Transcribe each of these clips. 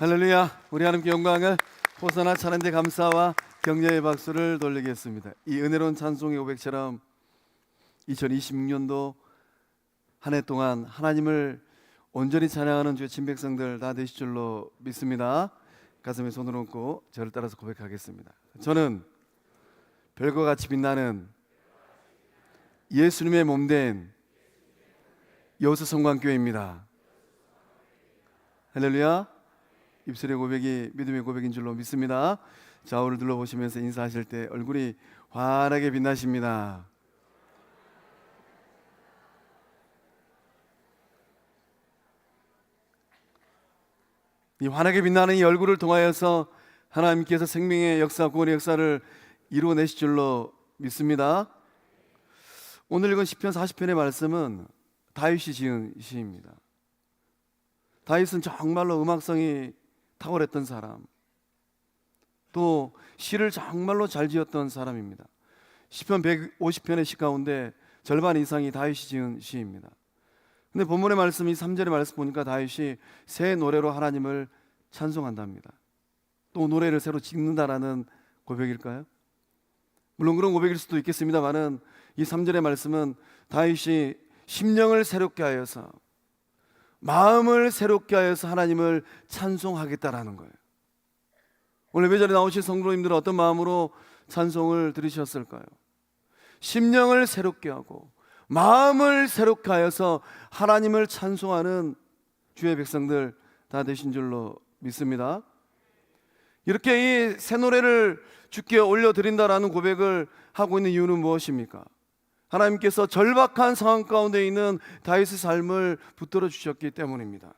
할렐루야. 우리 하나님께 영광을, 호사나 찬양대 감사와 격려의 박수를 돌리겠습니다. 이 은혜로운 찬송의 고백처럼 2026년도 한 해 동안 하나님을 온전히 찬양하는 주의 친백성들 다 되실 줄로 믿습니다. 가슴에 손을 얹고 저를 따라서 고백하겠습니다. 저는 별과 같이 빛나는 예수님의 몸된 여호수 성광교회입니다. 할렐루야. 입술의 고백이 믿음의 고백인 줄로 믿습니다. 좌우를 둘러보시면서 인사하실 때 얼굴이 환하게 빛나십니다. 이 환하게 빛나는 이 얼굴을 통하여서 하나님께서 생명의 역사, 구원의 역사를 이루어내실 줄로 믿습니다. 오늘 읽은 시편 40편의 말씀은 다윗이 지은 시입니다. 다윗은 정말로 음악성이 탁월했던 사람, 또 시를 정말로 잘 지었던 사람입니다. 시편 150편의 시 가운데 절반 이상이 다윗이 지은 시입니다. 근데 본문의 말씀이 3절의 말씀 보니까 다윗이 새 노래로 하나님을 찬송한답니다. 또 노래를 새로 짓는다라는 고백일까요? 물론 그런 고백일 수도 있겠습니다만은 이 3절의 말씀은 다윗이 심령을 새롭게 하여서, 마음을 새롭게 하여서 하나님을 찬송하겠다라는 거예요. 오늘 예배자리에 나오신 성도님들은 어떤 마음으로 찬송을 들으셨을까요? 심령을 새롭게 하고 마음을 새롭게 하여서 하나님을 찬송하는 주의 백성들 다 되신 줄로 믿습니다. 이렇게 이 새 노래를 주께 올려드린다라는 고백을 하고 있는 이유는 무엇입니까? 하나님께서 절박한 상황 가운데 있는 다윗의 삶을 붙들어 주셨기 때문입니다.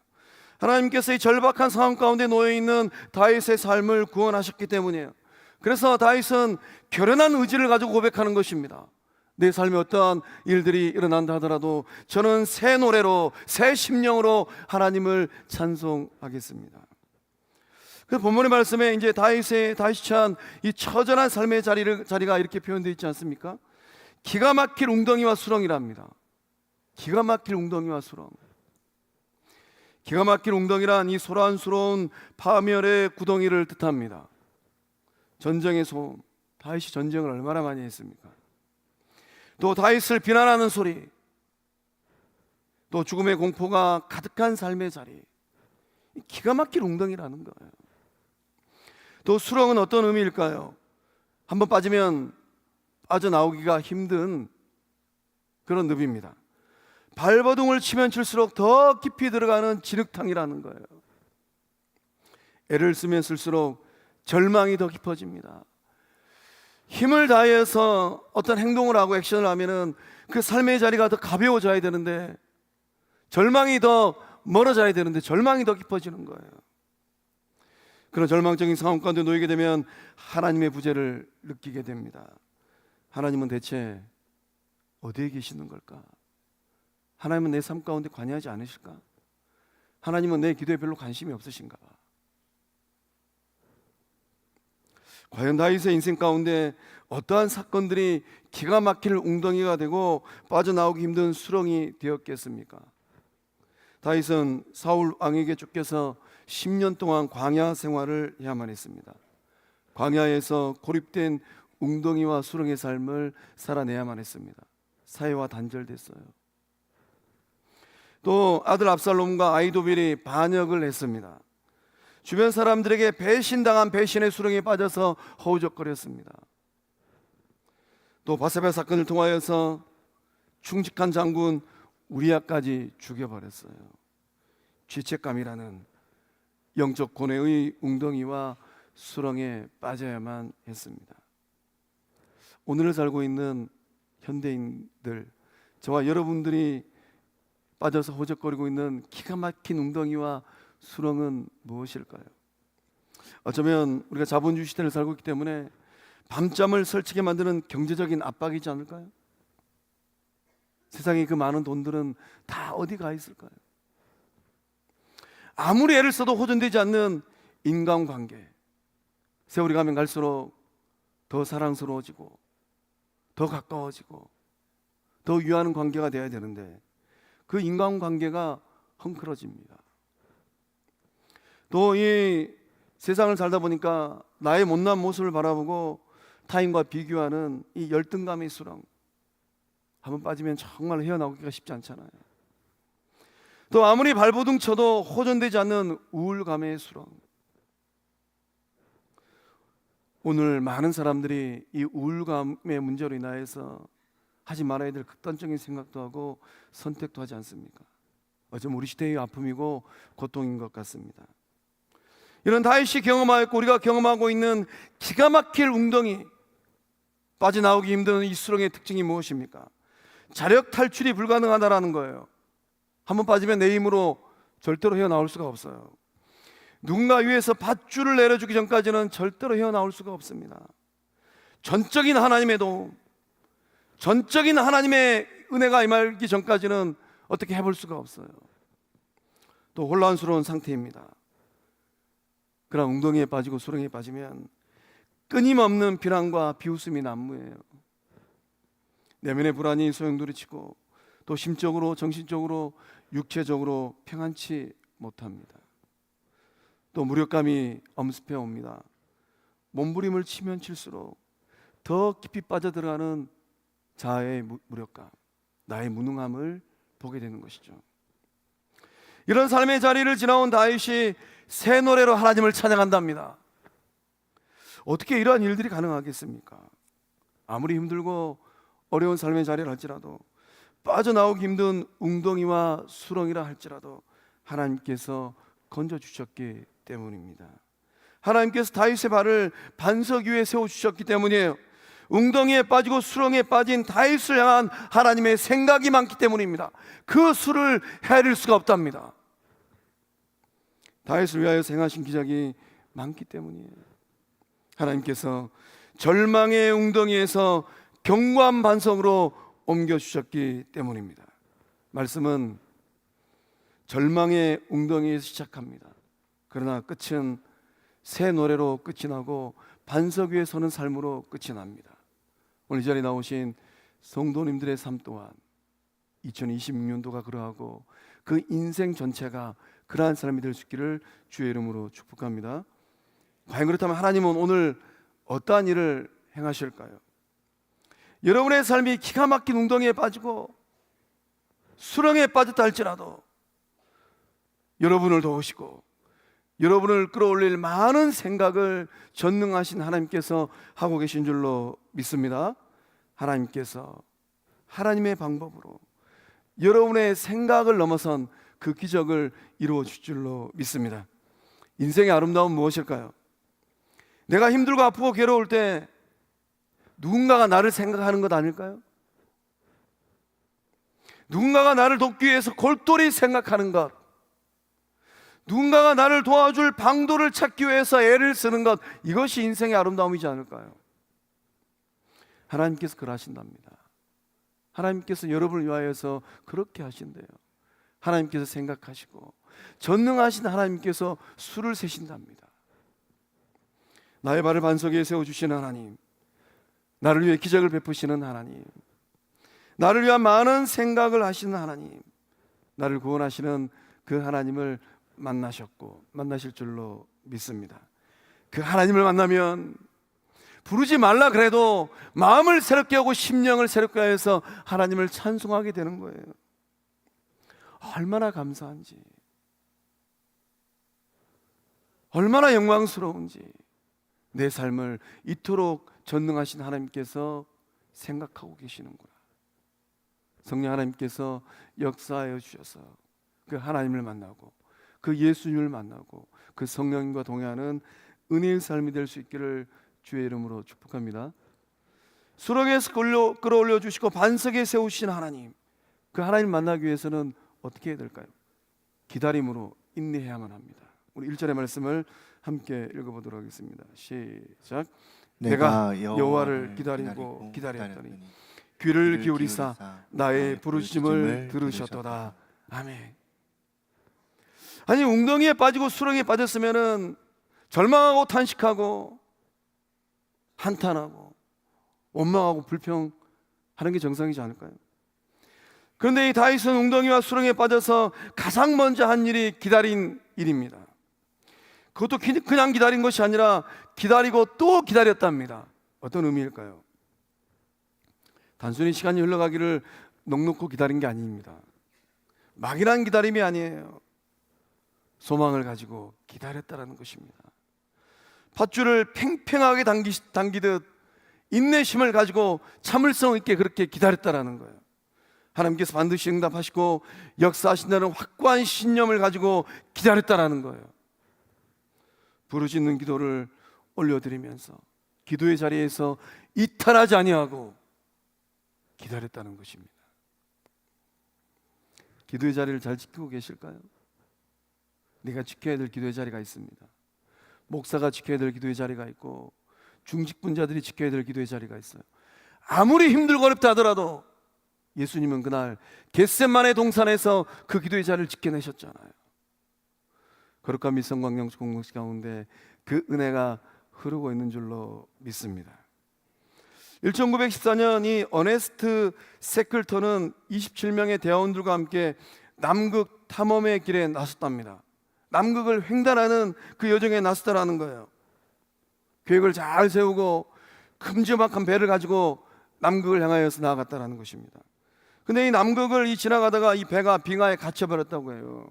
하나님께서 이 절박한 상황 가운데 놓여 있는 다윗의 삶을 구원하셨기 때문이에요. 그래서 다윗은 결연한 의지를 가지고 고백하는 것입니다. 내 삶에 어떠한 일들이 일어난다 하더라도 저는 새 노래로, 새 심령으로 하나님을 찬송하겠습니다. 그 본문의 말씀에 이제 다윗이 찬 이 처절한 삶의 자리가 이렇게 표현되어 있지 않습니까? 기가 막힐 웅덩이와 수렁이랍니다. 기가 막힐 웅덩이와 수렁. 기가 막힐 웅덩이란 이 소란스러운 파멸의 구덩이를 뜻합니다. 전쟁의 소음. 다윗이 전쟁을 얼마나 많이 했습니까? 또 다윗을 비난하는 소리, 또 죽음의 공포가 가득한 삶의 자리, 기가 막힐 웅덩이라는 거예요. 또 수렁은 어떤 의미일까요? 한번 빠지면 빠져나오기가 힘든 그런 늪입니다. 발버둥을 치면 칠수록 더 깊이 들어가는 진흙탕이라는 거예요. 애를 쓰면 쓸수록 절망이 더 깊어집니다. 힘을 다해서 어떤 행동을 하고 액션을 하면은 그 삶의 자리가 더 가벼워져야 되는데, 절망이 더 멀어져야 되는데 절망이 더 깊어지는 거예요. 그런 절망적인 상황 가운데 놓이게 되면 하나님의 부재를 느끼게 됩니다. 하나님은 대체 어디에 계시는 걸까? 하나님은 내 삶 가운데 관여하지 않으실까? 하나님은 내 기도에 별로 관심이 없으신가 봐. 과연 다윗의 인생 가운데 어떠한 사건들이 기가 막힐 웅덩이가 되고 빠져나오기 힘든 수렁이 되었겠습니까? 다윗은 사울 왕에게 쫓겨서 10년 동안 광야 생활을 해야만 했습니다. 광야에서 고립된 웅덩이와 수렁의 삶을 살아내야만 했습니다. 사회와 단절됐어요. 또 아들 압살롬과 아히도벨이 반역을 했습니다. 주변 사람들에게 배신당한 배신의 수렁에 빠져서 허우적거렸습니다. 또 바세바 사건을 통하여서 충직한 장군 우리아까지 죽여버렸어요. 죄책감이라는 영적 고뇌의 웅덩이와 수렁에 빠져야만 했습니다. 오늘을 살고 있는 현대인들, 저와 여러분들이 빠져서 허우적거리고 있는 기가 막힌 웅덩이와 수렁은 무엇일까요? 어쩌면 우리가 자본주의 시대를 살고 있기 때문에 밤잠을 설치게 만드는 경제적인 압박이지 않을까요? 세상에 그 많은 돈들은 다 어디 가 있을까요? 아무리 애를 써도 호전되지 않는 인간관계, 세월이 가면 갈수록 더 사랑스러워지고 더 가까워지고 더 유하는 관계가 되어야 되는데 그 인간관계가 헝클어집니다. 또 이 세상을 살다 보니까 나의 못난 모습을 바라보고 타인과 비교하는 이 열등감의 수렁, 한번 빠지면 정말 헤어나오기가 쉽지 않잖아요. 또 아무리 발버둥 쳐도 호전되지 않는 우울감의 수렁. 오늘 많은 사람들이 이 우울감의 문제로 인하여서 하지 말아야 될 극단적인 생각도 하고 선택도 하지 않습니까? 어쩌면 우리 시대의 아픔이고 고통인 것 같습니다. 이런 다윗이 경험하였고 우리가 경험하고 있는 기가 막힐 웅덩이, 빠져나오기 힘든 이 수렁의 특징이 무엇입니까? 자력 탈출이 불가능하다라는 거예요. 한번 빠지면 내 힘으로 절대로 헤어나올 수가 없어요. 누군가 위에서 밧줄을 내려주기 전까지는 절대로 헤어나올 수가 없습니다. 전적인 하나님의 도움, 전적인 하나님의 은혜가 임하기 전까지는 어떻게 해볼 수가 없어요. 또 혼란스러운 상태입니다. 그런 웅덩이에 빠지고 수렁에 빠지면 끊임없는 비난과 비웃음이 난무해요. 내면의 불안이 소용돌이치고 또 심적으로, 정신적으로, 육체적으로 평안치 못합니다. 또 무력감이 엄습해 옵니다. 몸부림을 치면 칠수록 더 깊이 빠져들어가는 자아의 무력감, 나의 무능함을 보게 되는 것이죠. 이런 삶의 자리를 지나온 다윗이 새 노래로 하나님을 찬양한답니다. 어떻게 이러한 일들이 가능하겠습니까? 아무리 힘들고 어려운 삶의 자리를 할지라도, 빠져나오기 힘든 웅덩이와 수렁이라 할지라도 하나님께서 건져주셨기 때문입니다. 하나님께서 다윗의 발을 반석 위에 세워주셨기 때문이에요. 웅덩이에 빠지고 수렁에 빠진 다윗을 향한 하나님의 생각이 많기 때문입니다. 그 수를 헤아릴 수가 없답니다. 다윗을 위하여 행하신 기적이 많기 때문이에요. 하나님께서 절망의 웅덩이에서 견고한 반석으로 옮겨주셨기 때문입니다. 말씀은 절망의 웅덩이에서 시작합니다. 그러나 끝은 새 노래로 끝이 나고 반석 위에 서는 삶으로 끝이 납니다. 오늘 이 자리에 나오신 성도님들의 삶 또한 2026년도가 그러하고 그 인생 전체가 그러한 삶이 될 수 있기를 주의 이름으로 축복합니다. 과연 그렇다면 하나님은 오늘 어떠한 일을 행하실까요? 여러분의 삶이 기가 막힌 웅덩이에 빠지고 수렁에 빠졌다 할지라도 여러분을 도우시고 여러분을 끌어올릴 많은 생각을 전능하신 하나님께서 하고 계신 줄로 믿습니다. 하나님께서 하나님의 방법으로 여러분의 생각을 넘어선 그 기적을 이루어 줄 줄로 믿습니다. 인생의 아름다움은 무엇일까요? 내가 힘들고 아프고 괴로울 때 누군가가 나를 생각하는 것 아닐까요? 누군가가 나를 돕기 위해서 골똘히 생각하는 것, 누군가가 나를 도와줄 방도를 찾기 위해서 애를 쓰는 것, 이것이 인생의 아름다움이지 않을까요? 하나님께서 그러하신답니다. 하나님께서 여러분을 위하여서 그렇게 하신대요. 하나님께서 생각하시고 전능하신 하나님께서 수를 세신답니다. 나의 발을 반석 위에 세워주시는 하나님, 나를 위해 기적을 베푸시는 하나님, 나를 위한 많은 생각을 하시는 하나님, 나를 구원하시는 그 하나님을 만나셨고 만나실 줄로 믿습니다. 그 하나님을 만나면 부르지 말라 그래도 마음을 새롭게 하고 심령을 새롭게 해서 하나님을 찬송하게 되는 거예요. 얼마나 감사한지, 얼마나 영광스러운지, 내 삶을 이토록 전능하신 하나님께서 생각하고 계시는구나. 성령 하나님께서 역사하여 주셔서 그 하나님을 만나고 그 예수님을 만나고 그 성령님과 동행하는 은혜의 삶이 될 수 있기를 주의 이름으로 축복합니다. 수렁에서 끌어올려 주시고 반석에 세우신 하나님, 그 하나님 만나기 위해서는 어떻게 해야 될까요? 기다림으로 인내해야만 합니다. 우리 1절의 말씀을 함께 읽어보도록 하겠습니다. 시작. 내가 여호와를 기다리고 기다렸더니 귀를 기울이사 나의 부르짖음을 들으셨도다. 아멘. 아니, 웅덩이에 빠지고 수렁에 빠졌으면은 절망하고 탄식하고 한탄하고 원망하고 불평하는 게 정상이지 않을까요? 그런데 이 다윗은 웅덩이와 수렁에 빠져서 가장 먼저 한 일이 기다린 일입니다. 그것도 그냥 기다린 것이 아니라 기다리고 또 기다렸답니다. 어떤 의미일까요? 단순히 시간이 흘러가기를 넉넉히 기다린 게 아닙니다. 막연한 기다림이 아니에요. 소망을 가지고 기다렸다라는 것입니다. 밧줄을 팽팽하게 당기듯 인내심을 가지고 참을성 있게 그렇게 기다렸다라는 거예요. 하나님께서 반드시 응답하시고 역사하신다는 확고한 신념을 가지고 기다렸다라는 거예요. 부르짖는 기도를 올려드리면서 기도의 자리에서 이탈하지 아니하고 기다렸다는 것입니다. 기도의 자리를 잘 지키고 계실까요? 내가 지켜야 될 기도의 자리가 있습니다. 목사가 지켜야 될 기도의 자리가 있고 중직분자들이 지켜야 될 기도의 자리가 있어요. 아무리 힘들고 어렵다 하더라도 예수님은 그날 겟세마네 동산에서 그 기도의 자리를 지켜내셨잖아요. 거룩한 미성광명 공동체 가운데 그 은혜가 흐르고 있는 줄로 믿습니다. 1914년 이 어네스트 세클턴은 27명의 대원들과 함께 남극 탐험의 길에 나섰답니다. 남극을 횡단하는 그 여정에 나섰다라는 거예요. 계획을 잘 세우고 큼지막한 배를 가지고 남극을 향하여서 나아갔다라는 것입니다. 근데 이 남극을 지나가다가 이 배가 빙하에 갇혀버렸다고 해요.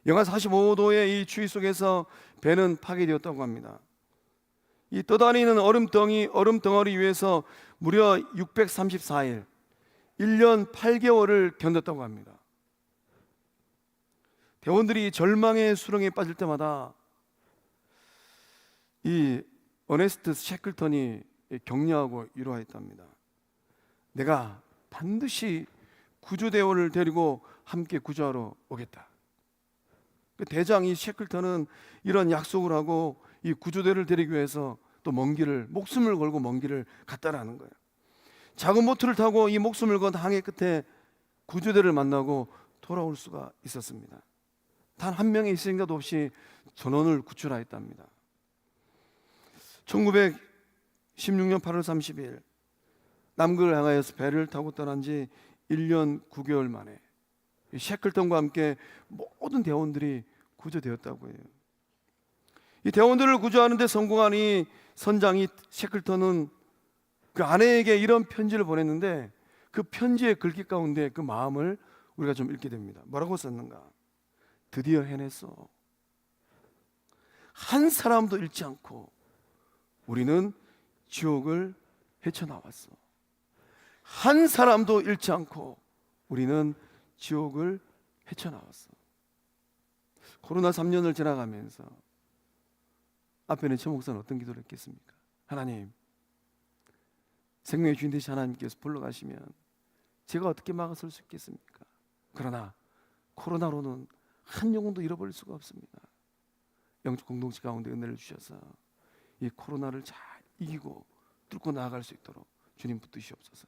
영하 45도의 이 추위 속에서 배는 파괴되었다고 합니다. 이 떠다니는 얼음 덩어리 위에서 무려 634일, 1년 8개월을 견뎠다고 합니다. 대원들이 절망의 수렁에 빠질 때마다 이 어네스트 셰클턴이 격려하고 위로하였답니다. 내가 반드시 구조대원을 데리고 함께 구조하러 오겠다. 대장 이 셰클턴은 이런 약속을 하고 이 구조대를 데리기 위해서 또 먼 길을, 목숨을 걸고 먼 길을 갔다라는 거예요. 작은 보트를 타고 이 목숨을 건 항해 끝에 구조대를 만나고 돌아올 수가 있었습니다. 단 한 명의 희생자도 없이 전원을 구출하였답니다. 1916년 8월 30일 남극을 향하여서 배를 타고 떠난 지 1년 9개월 만에 셰클턴과 함께 모든 대원들이 구조되었다고 해요. 이 대원들을 구조하는 데 성공한 이 선장이 셰클턴은 그 아내에게 이런 편지를 보냈는데 그 편지의 글귀 가운데 그 마음을 우리가 좀 읽게 됩니다. 뭐라고 썼는가? 드디어 해냈어. 한 사람도 잃지 않고 우리는 지옥을 헤쳐나왔어. 한 사람도 잃지 않고 우리는 지옥을 헤쳐나왔어. 코로나 3년을 지나가면서 앞에는 최 목사는 어떤 기도를 했겠습니까? 하나님, 생명의 주인 되신 하나님께서 불러가시면 제가 어떻게 막아설 수 있겠습니까? 그러나 코로나로는 한 영혼도 잃어버릴 수가 없습니다. 영적 공동체 가운데 은혜를 주셔서 이 코로나를 잘 이기고 뚫고 나아갈 수 있도록 주님 붙드시옵소서.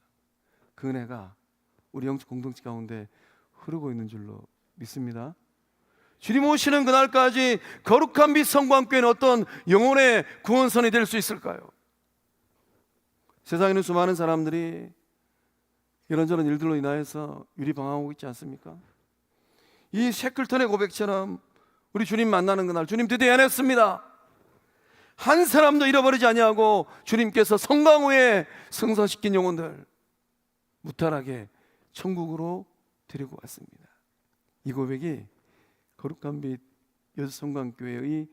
그 은혜가 우리 영적 공동체 가운데 흐르고 있는 줄로 믿습니다. 주님 오시는 그날까지 거룩한 빛 성광교회는 어떤 영혼의 구원선이 될 수 있을까요? 세상에는 수많은 사람들이 이런저런 일들로 인하여서 유리방황하고 있지 않습니까? 이 셰클턴의 고백처럼 우리 주님 만나는 그날, 주님 드디어 해냈습니다. 한 사람도 잃어버리지 아니하고 주님께서 성광후에 성사시킨 영혼들 무탈하게 천국으로 데리고 왔습니다. 이 고백이 거룩한 빛 여성광교회의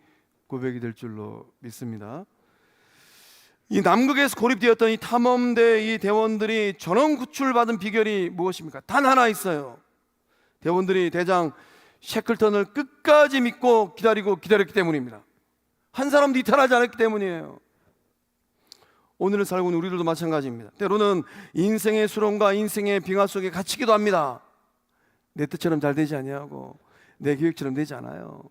고백이 될 줄로 믿습니다. 이 남극에서 고립되었던 이 탐험대 이 대원들이 전원 구출받은 비결이 무엇입니까? 단 하나 있어요. 대원들이 대장 셰클턴을 끝까지 믿고 기다렸기 때문입니다. 한 사람도 이탈하지 않았기 때문이에요. 오늘을 살고 있는 우리들도 마찬가지입니다. 때로는 인생의 수렁과 인생의 빙하 속에 갇히기도 합니다. 내 뜻처럼 잘 되지 아니하고 내 계획처럼 되지 않아요.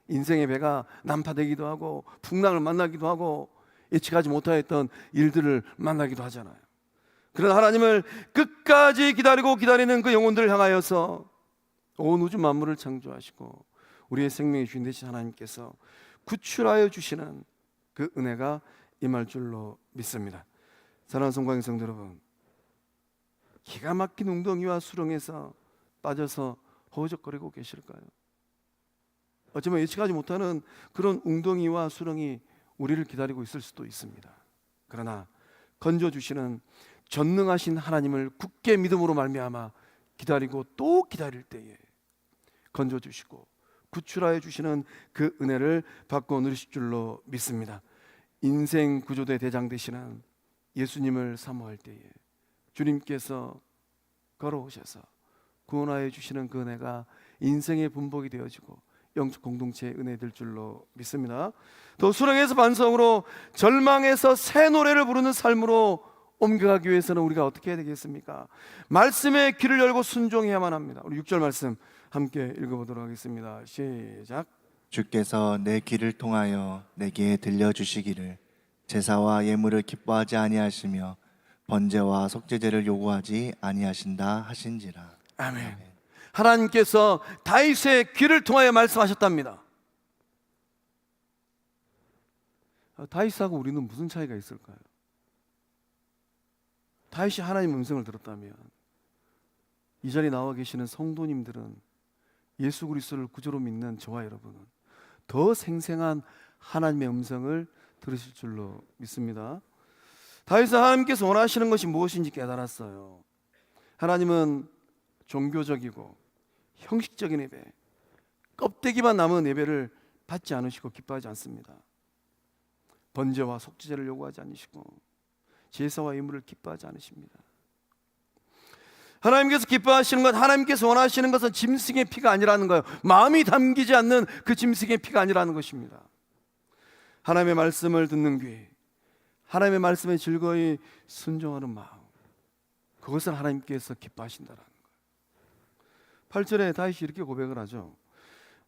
인생의 배가 난파되기도 하고 풍랑을 만나기도 하고 예측하지 못하였던 일들을 만나기도 하잖아요. 그러나 하나님을 끝까지 기다리는 그 영혼들을 향하여서 온 우주 만물을 창조하시고 우리의 생명의 주인 되신 하나님께서 구출하여 주시는 그 은혜가 임할 줄로 믿습니다. 사랑하는 성광의 성도 여러분, 기가 막힌 웅덩이와 수렁에서 빠져서 허우적거리고 계실까요? 어쩌면 예측하지 못하는 그런 웅덩이와 수렁이 우리를 기다리고 있을 수도 있습니다. 그러나 건져주시는 전능하신 하나님을 굳게 믿음으로 말미암아 기다리고 또 기다릴 때에 건져주시고 구출하여 주시는 그 은혜를 받고 누리실 줄로 믿습니다. 인생 구조대 대장 되시는 예수님을 사모할 때에 주님께서 걸어오셔서 구원하여 주시는 그 은혜가 인생의 분복이 되어지고 영적 공동체의 은혜 될 줄로 믿습니다. 또 수렁에서 반성으로 절망에서 새 노래를 부르는 삶으로 옮겨가기 위해서는 우리가 어떻게 해야 되겠습니까? 말씀의 귀를 열고 순종해야만 합니다. 우리 6절 말씀 함께 읽어보도록 하겠습니다. 시작. 주께서 내 귀를 통하여 내게 들려주시기를 제사와 예물을 기뻐하지 아니하시며 번제와 속죄제를 요구하지 아니하신다 하신지라. 아멘. 하나님께서 다윗의 귀를 통하여 말씀하셨답니다. 다윗하고 우리는 무슨 차이가 있을까요? 다윗이 하나님의 음성을 들었다면 이 자리에 나와 계시는 성도님들은 예수 그리스도를 구주로 믿는 저와 여러분은 더 생생한 하나님의 음성을 들으실 줄로 믿습니다. 다윗은 하나님께서 원하시는 것이 무엇인지 깨달았어요. 하나님은 종교적이고 형식적인 예배, 껍데기만 남은 예배를 받지 않으시고 기뻐하지 않습니다. 번제와 속죄제를 요구하지 않으시고 제사와 예물을 기뻐하지 않으십니다. 하나님께서 기뻐하시는 것, 하나님께서 원하시는 것은 짐승의 피가 아니라는 거예요. 마음이 담기지 않는 그 짐승의 피가 아니라는 것입니다. 하나님의 말씀을 듣는 귀, 하나님의 말씀에 즐거이 순종하는 마음, 그것을 하나님께서 기뻐하신다라는 거예요. 8절에 다윗이 이렇게 고백을 하죠.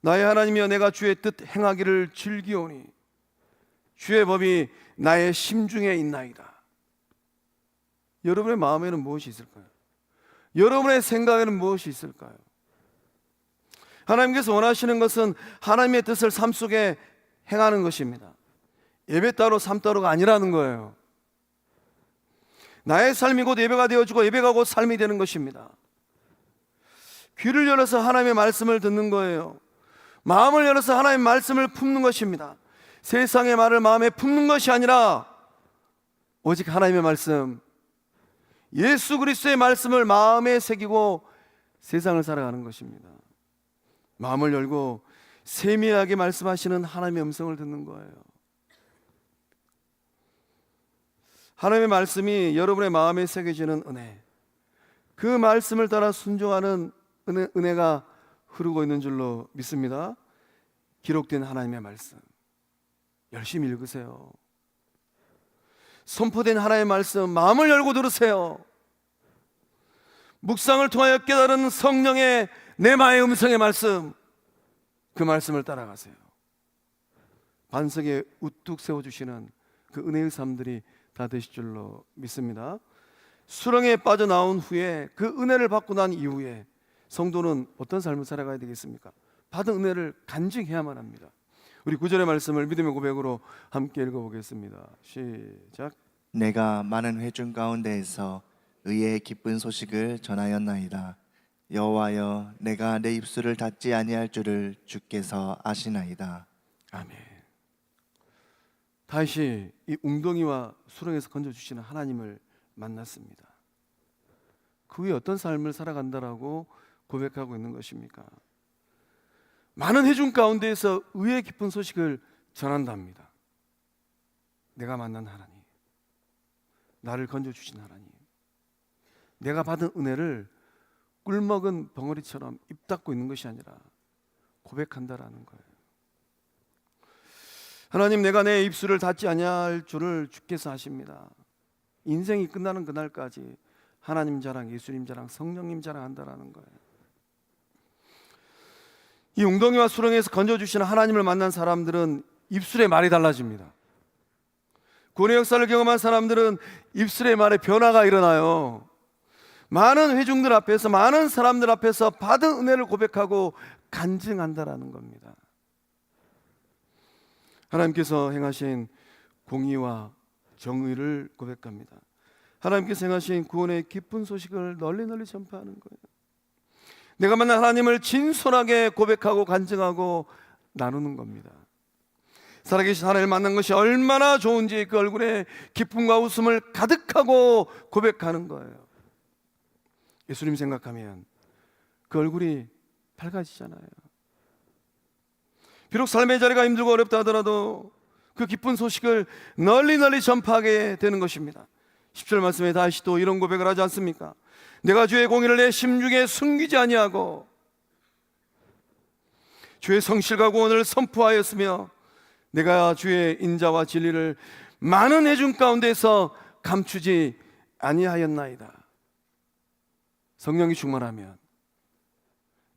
나의 하나님이여 내가 주의 뜻 행하기를 즐기오니 주의 법이 나의 심중에 있나이다. 여러분의 마음에는 무엇이 있을까요? 여러분의 생각에는 무엇이 있을까요? 하나님께서 원하시는 것은 하나님의 뜻을 삶 속에 행하는 것입니다. 예배 따로 삶 따로가 아니라는 거예요. 나의 삶이 곧 예배가 되어지고 예배가 곧 삶이 되는 것입니다. 귀를 열어서 하나님의 말씀을 듣는 거예요. 마음을 열어서 하나님의 말씀을 품는 것입니다. 세상의 말을 마음에 품는 것이 아니라 오직 하나님의 말씀, 예수 그리스도의 말씀을 마음에 새기고 세상을 살아가는 것입니다. 마음을 열고 세미하게 말씀하시는 하나님의 음성을 듣는 거예요. 하나님의 말씀이 여러분의 마음에 새겨지는 은혜, 그 말씀을 따라 순종하는 은혜가 흐르고 있는 줄로 믿습니다. 기록된 하나님의 말씀 열심히 읽으세요. 선포된 하나님의 말씀 마음을 열고 들으세요. 묵상을 통하여 깨달은 성령의 내마의 음성의 말씀, 그 말씀을 따라가세요. 반석에 우뚝 세워주시는 그 은혜의 삶들이 다 되실 줄로 믿습니다. 수렁에 빠져나온 후에 그 은혜를 받고 난 이후에 성도는 어떤 삶을 살아가야 되겠습니까? 받은 은혜를 간증해야만 합니다. 우리 9절의 말씀을 믿음의 고백으로 함께 읽어보겠습니다. 시작. 내가 많은 회중 가운데에서 의의 기쁜 소식을 전하였나이다. 여호와여 내가 내 입술을 닫지 아니할 줄을 주께서 아시나이다. 아멘. 다윗이 이 웅덩이와 수렁에서 건져주시는 하나님을 만났습니다. 그 후에 어떤 삶을 살아간다라고 고백하고 있는 것입니까? 많은 회중 가운데에서 의의 기쁜 소식을 전한답니다. 내가 만난 하나님, 나를 건져주신 하나님, 내가 받은 은혜를 꿀먹은 벙어리처럼 입 닫고 있는 것이 아니라 고백한다라는 거예요. 하나님, 내가 내 입술을 닫지 아니할 줄을 주께서 아십니다. 인생이 끝나는 그날까지 하나님 자랑, 예수님 자랑, 성령님 자랑한다라는 거예요. 이 웅덩이와 수렁에서 건져주시는 하나님을 만난 사람들은 입술의 말이 달라집니다. 구원의 역사를 경험한 사람들은 입술의 말에 변화가 일어나요. 많은 회중들 앞에서, 많은 사람들 앞에서 받은 은혜를 고백하고 간증한다라는 겁니다. 하나님께서 행하신 공의와 정의를 고백합니다. 하나님께서 행하신 구원의 기쁜 소식을 널리 널리 전파하는 거예요. 내가 만난 하나님을 진솔하게 고백하고 간증하고 나누는 겁니다. 살아계신 하나님을 만난 것이 얼마나 좋은지 그 얼굴에 기쁨과 웃음을 가득하고 고백하는 거예요. 예수님 생각하면 그 얼굴이 밝아지잖아요. 비록 삶의 자리가 힘들고 어렵다 하더라도 그 기쁜 소식을 널리 전파하게 되는 것입니다. 10절 말씀에 다시 또 이런 고백을 하지 않습니까? 내가 주의 공의를 내 심중에 숨기지 아니하고 주의 성실과 구원을 선포하였으며 내가 주의 인자와 진리를 많은 해중 가운데서 감추지 아니하였나이다. 성령이 충만하면,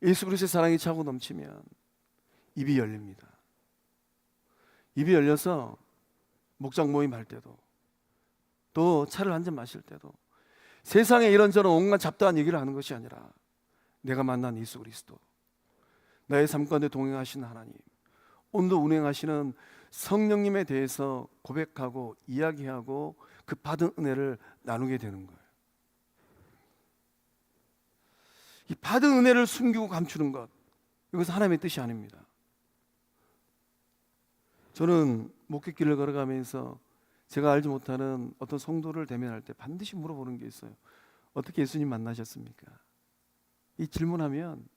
예수 그리스도의 사랑이 차고 넘치면 입이 열립니다. 입이 열려서 목장 모임 할 때도, 또 차를 한 잔 마실 때도 세상에 이런저런 온갖 잡다한 얘기를 하는 것이 아니라 내가 만난 예수 그리스도, 나의 삶 가운데 동행하시는 하나님, 오늘도 운행하시는 성령님에 대해서 고백하고 이야기하고 그 받은 은혜를 나누게 되는 거예요. 이 받은 은혜를 숨기고 감추는 것, 이것은 하나님의 뜻이 아닙니다. 저는 목회길을 걸어가면서 제가 알지 못하는 어떤 성도를 대면할 때 반드시 물어보는 게 있어요. 어떻게 예수님 만나셨습니까? 이 질문하면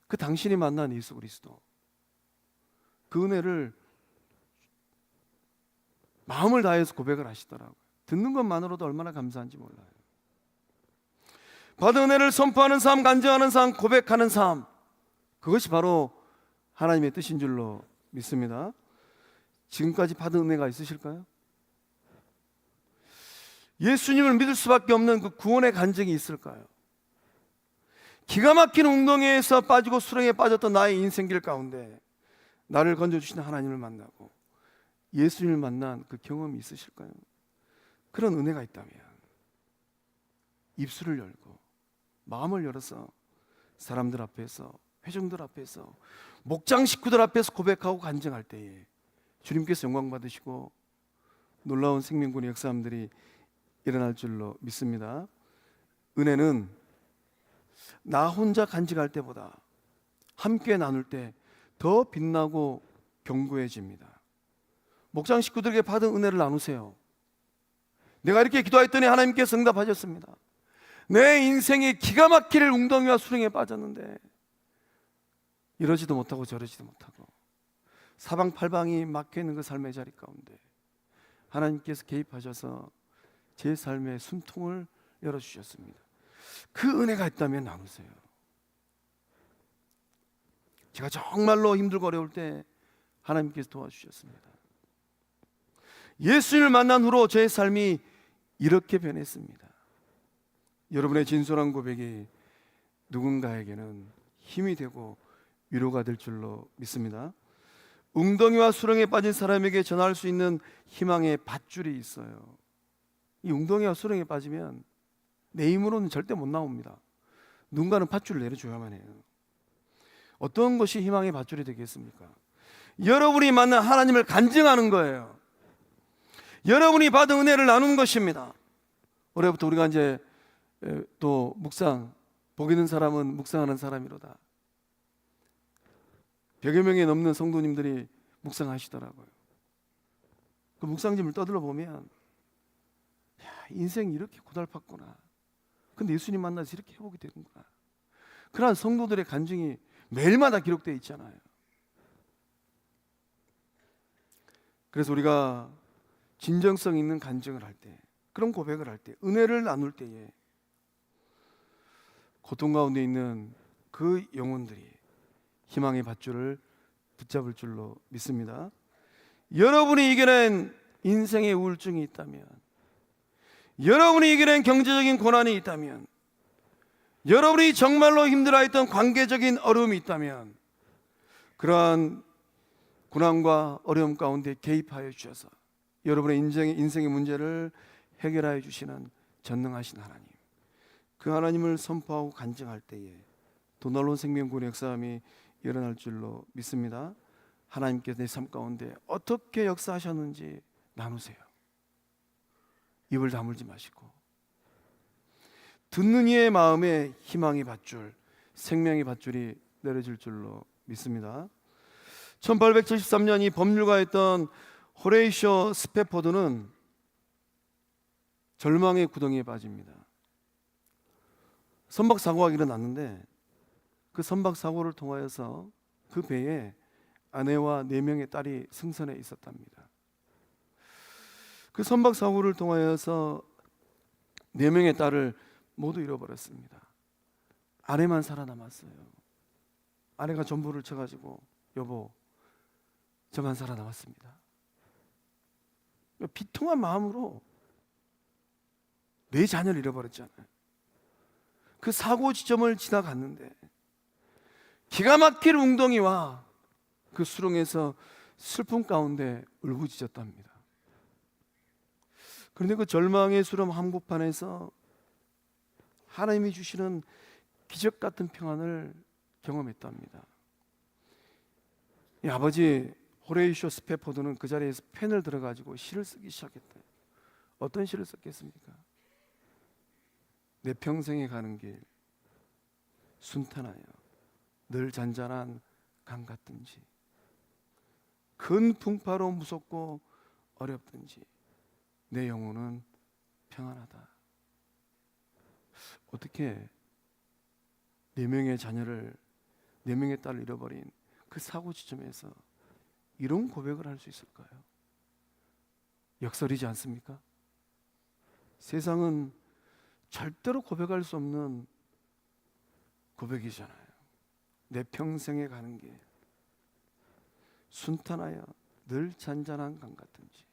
그 당신이 만난 예수 그리스도, 그 은혜를 마음을 다해서 고백을 하시더라고요. 듣는 것만으로도 얼마나 감사한지 몰라요. 받은 은혜를 선포하는 삶, 간증하는 삶, 고백하는 삶, 그것이 바로 하나님의 뜻인 줄로 믿습니다. 지금까지 받은 은혜가 있으실까요? 예수님을 믿을 수밖에 없는 그 구원의 간증이 있을까요? 기가 막힌 웅덩이에서 빠지고 수렁에 빠졌던 나의 인생길 가운데 나를 건져주시는 하나님을 만나고 예수님을 만난 그 경험이 있으실까요? 그런 은혜가 있다면 입술을 열고 마음을 열어서 사람들 앞에서, 회중들 앞에서, 목장 식구들 앞에서 고백하고 간증할 때에 주님께서 영광 받으시고 놀라운 생명군의 역사함들이 일어날 줄로 믿습니다. 은혜는 나 혼자 간직할 때보다 함께 나눌 때 더 빛나고 견고해집니다. 목장 식구들에게 받은 은혜를 나누세요. 내가 이렇게 기도했더니 하나님께서 응답하셨습니다. 내 인생이 기가 막힐 웅덩이와 수렁에 빠졌는데 이러지도 못하고 저러지도 못하고 사방팔방이 막혀있는 그 삶의 자리 가운데 하나님께서 개입하셔서 제 삶의 숨통을 열어주셨습니다. 그 은혜가 있다면 나누세요. 제가 정말로 힘들고 어려울 때 하나님께서 도와주셨습니다. 예수님을 만난 후로 제 삶이 이렇게 변했습니다. 여러분의 진솔한 고백이 누군가에게는 힘이 되고 위로가 될 줄로 믿습니다. 웅덩이와 수렁에 빠진 사람에게 전할 수 있는 희망의 밧줄이 있어요. 이 웅덩이와 수렁에 빠지면 내 힘으로는 절대 못 나옵니다. 누군가는 밧줄을 내려줘야만 해요. 어떤 것이 희망의 밧줄이 되겠습니까? 여러분이 만난 하나님을 간증하는 거예요. 여러분이 받은 은혜를 나누는 것입니다. 올해부터 우리가 이제 또 묵상, 복 있는 사람은 묵상하는 사람이로다. 100여 명이 넘는 성도님들이 묵상하시더라고요. 그 묵상집을 떠들어 보면 인생이 이렇게 고달팠구나. 근데 예수님 만나서 이렇게 회복이 되는구나. 그러한 성도들의 간증이 매일마다 기록되어 있잖아요. 그래서 우리가 진정성 있는 간증을 할 때, 그런 고백을 할 때, 은혜를 나눌 때에 고통 가운데 있는 그 영혼들이 희망의 밧줄을 붙잡을 줄로 믿습니다. 여러분이 이겨낸 인생의 우울증이 있다면, 여러분이 이겨낸 경제적인 고난이 있다면, 여러분이 정말로 힘들어했던 관계적인 어려움이 있다면 그러한 고난과 어려움 가운데 개입하여 주셔서 여러분의 인생의 문제를 해결하여 주시는 전능하신 하나님, 그 하나님을 선포하고 간증할 때에 더 놀라운 생명구원의 역사함이 일어날 줄로 믿습니다. 하나님께서 내 삶 가운데 어떻게 역사하셨는지 나누세요. 입을 다물지 마시고 듣는 이의 마음에 희망의 밧줄, 생명의 밧줄이 내려질 줄로 믿습니다. 1873년 이 법률가였던 호레이쇼 스패포드는 절망의 구덩이에 빠집니다. 선박 사고가 일어났는데 그 선박 사고를 통하여서 그 배에 아내와 4명의 딸이 승선해 있었답니다. 그 선박 사고를 통하여서 4명의 딸을 모두 잃어버렸습니다. 아내만 살아남았어요. 아내가 전부를 쳐가지고 여보, 저만 살아남았습니다. 비통한 마음으로 4자녀를 잃어버렸잖아요. 그 사고 지점을 지나갔는데 기가 막힐 웅덩이와 그 수렁에서 슬픔 가운데 울부짖었답니다. 그런데 그 절망의 수렁 한복판에서 하나님이 주시는 기적 같은 평안을 경험했답니다. 이 아버지 호레이쇼 스패포드는 그 자리에서 펜을 들어가지고 시를 쓰기 시작했대요. 어떤 시를 썼겠습니까? 내 평생에 가는 길 순탄하여 늘 잔잔한 강 같든지 큰 풍파로 무섭고 어렵든지 내 영혼은 평안하다. 어떻게 4명의 자녀를 4명의 딸을 잃어버린 그 사고 지점에서 이런 고백을 할 수 있을까요? 역설이지 않습니까? 세상은 절대로 고백할 수 없는 고백이잖아요. 내 평생에 가는 길 순탄하여 늘 잔잔한 강 같든지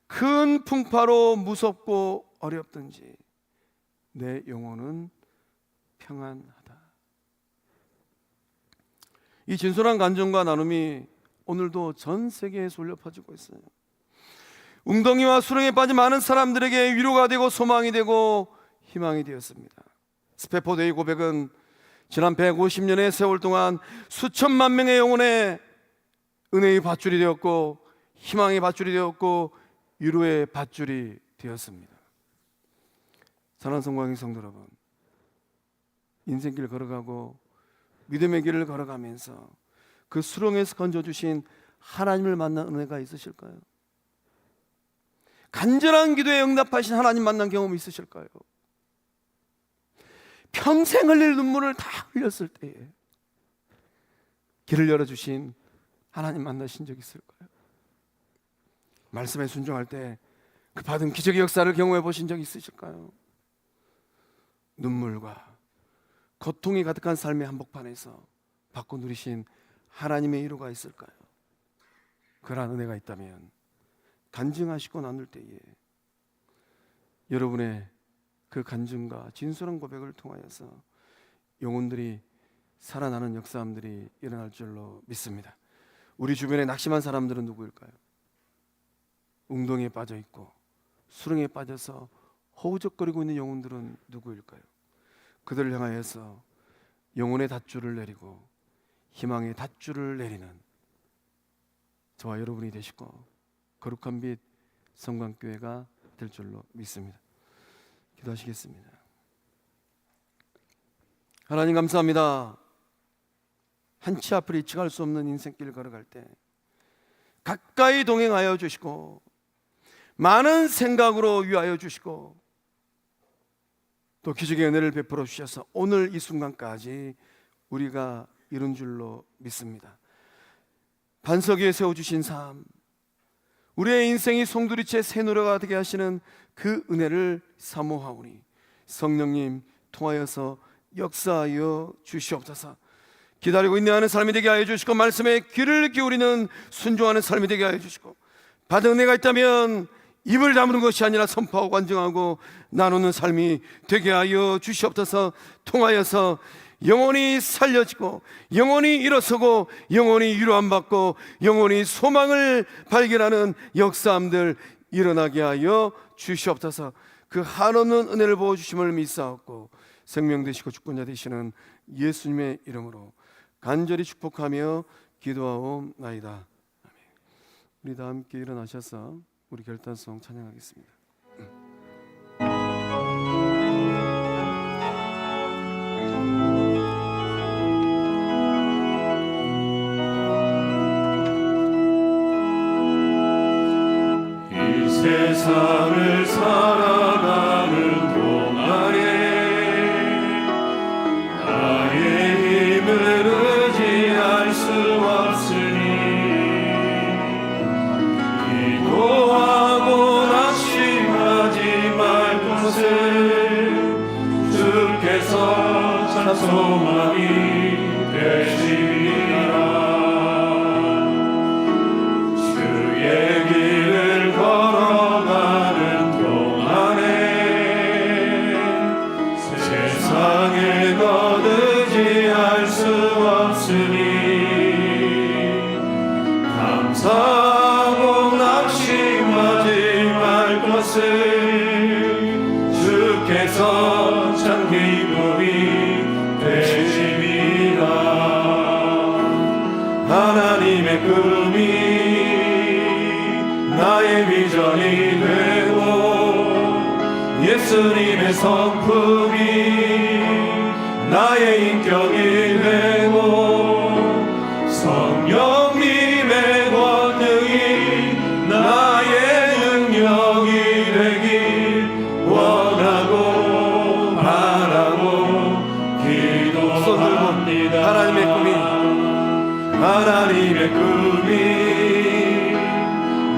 큰 풍파로 무섭고 어렵든지 내 영혼은 평안하다. 이 진솔한 간증과 나눔이 오늘도 전 세계에서 울려 퍼지고 있어요. 웅덩이와 수렁에 빠진 많은 사람들에게 위로가 되고 소망이 되고 희망이 되었습니다. 스패포드의 고백은 지난 150년의 세월 동안 수천만 명의 영혼에 은혜의 밧줄이 되었고 희망의 밧줄이 되었고 위로의 밧줄이 되었습니다. 사랑하는 성광의 성도 여러분, 인생길 걸어가고 믿음의 길을 걸어가면서 그 수렁에서 건져주신 하나님을 만난 은혜가 있으실까요? 간절한 기도에 응답하신 하나님 만난 경험이 있으실까요? 평생 흘릴 눈물을 다 흘렸을 때에 길을 열어주신 하나님 만나신 적 있을까요? 말씀에 순종할 때 그 받은 기적의 역사를 경험해 보신 적 있으실까요? 눈물과 고통이 가득한 삶의 한복판에서 받고 누리신 하나님의 위로가 있을까요? 그러한 은혜가 있다면 간증하시고 나눌 때에 여러분의 그 간증과 진솔한 고백을 통하여서 영혼들이 살아나는 역사함들이 일어날 줄로 믿습니다. 우리 주변에 낙심한 사람들은 누구일까요? 웅덩이에 빠져 있고 수렁에 빠져서 허우적거리고 있는 영혼들은 누구일까요? 그들을 향하여서 영혼의 닷줄을 내리고 희망의 닷줄을 내리는 저와 여러분이 되시고 거룩한 빛 성광교회가 될 줄로 믿습니다. 기도하시겠습니다. 하나님 감사합니다. 한치 앞을 예측할 수 없는 인생길을 걸어갈 때 가까이 동행하여 주시고 많은 생각으로 위하여 주시고 또 기적의 은혜를 베풀어 주셔서 오늘 이 순간까지 우리가 이룬 줄로 믿습니다. 반석 위에 세워주신 삶, 우리의 인생이 송두리째 새 노래가 되게 하시는 그 은혜를 사모하오니 성령님 통하여서 역사하여 주시옵소서. 기다리고 인내하는 삶이 되게 하여 주시고 말씀에 귀를 기울이는 순종하는 삶이 되게 하여 주시고 받은 은혜가 있다면 입을 다무는 것이 아니라 선포하고 간증하고 나누는 삶이 되게 하여 주시옵소서. 통하여서 영혼이 살려지고 영혼이 일어서고 영혼이 위로함 받고 영혼이 소망을 발견하는 역사함들 일어나게 하여 주시옵소서. 그 한없는 은혜를 부어주심을 믿사옵고 생명 되시고 주권자 되시는 예수님의 이름으로 간절히 축복하며 기도하옵나이다. 아멘. 우리 다 함께 일어나셔서 우리 결단송 찬양하겠습니다. 세상을 살아가는 동안에 나의 힘을 의지할 수 없으니 기도하고 낙심하지 말 것을 주께서 참 소망이 되시리라. 주의 길을 걸어가는 동안에 세상에 더 의지할 수 없으니 감사하고 낙심하지 말 것을 주께서 참 기쁨이 되시리라. 하나님의 꿈이 나의 비전이 되고 예수님의 성품이 나의 인격이 되고 성령님의 권능이 나의 능력이 되길 원하고 바라고 기도합니다. 하나님의 꿈이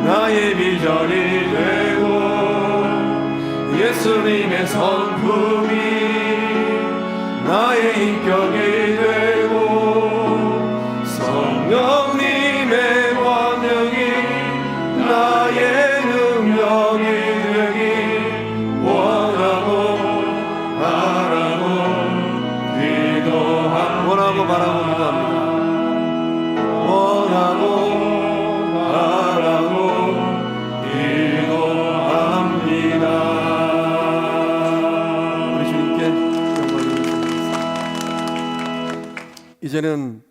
나의 비전이 되고 예수님의 성품이 나의 인격이 되고 성령님의 권능이 나의 능력이 되길 원하고 바라고 기도합니다. 원하고 바라고 기도합니다. 우리 주님께 영광을 드리겠습니다. 이제는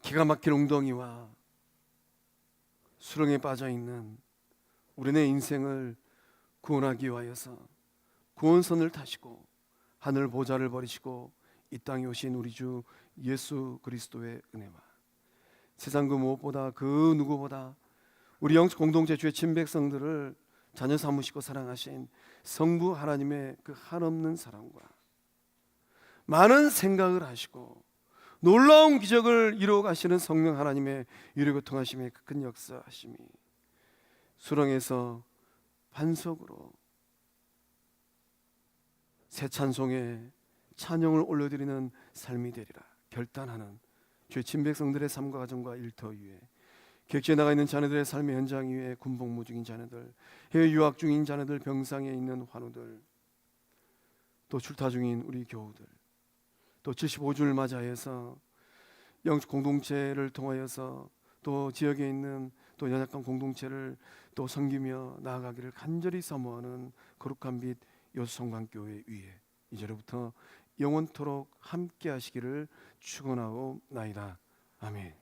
기가 막힌 웅덩이와 수렁에 빠져 있는 우리네 인생을 구원하기 위하여서 구원선을 타시고 하늘 보좌를 버리시고 이 땅에 오신 우리 주 예수 그리스도의 은혜와 세상 그 무엇보다 그 누구보다 우리 영적 공동체 주의 친백성들을 자녀 삼으시고 사랑하신 성부 하나님의 그 한없는 사랑과 많은 생각을 하시고 놀라운 기적을 이루어 가시는 성령 하나님의 유료교통하심의 그 큰 역사하심이 수렁에서 반석으로 새 찬송에 찬양을 올려드리는 삶이 되리라 결단하는 주의 친백성들의 삶과 가정과 일터 위에 객지에 나가 있는 자녀들의 삶의 현장 위에 군복무 중인 자녀들, 해외 유학 중인 자녀들, 병상에 있는 환우들, 또 출타 중인 우리 교우들, 또 75주를 맞이해서 영적 공동체를 통하여서 또 지역에 있는 또 연약한 공동체를 또 섬기며 나아가기를 간절히 사모하는 거룩한 빛 여수성광교회 위에 이제로부터 영원토록 함께 하시기를 축원하옵나이다. 아멘.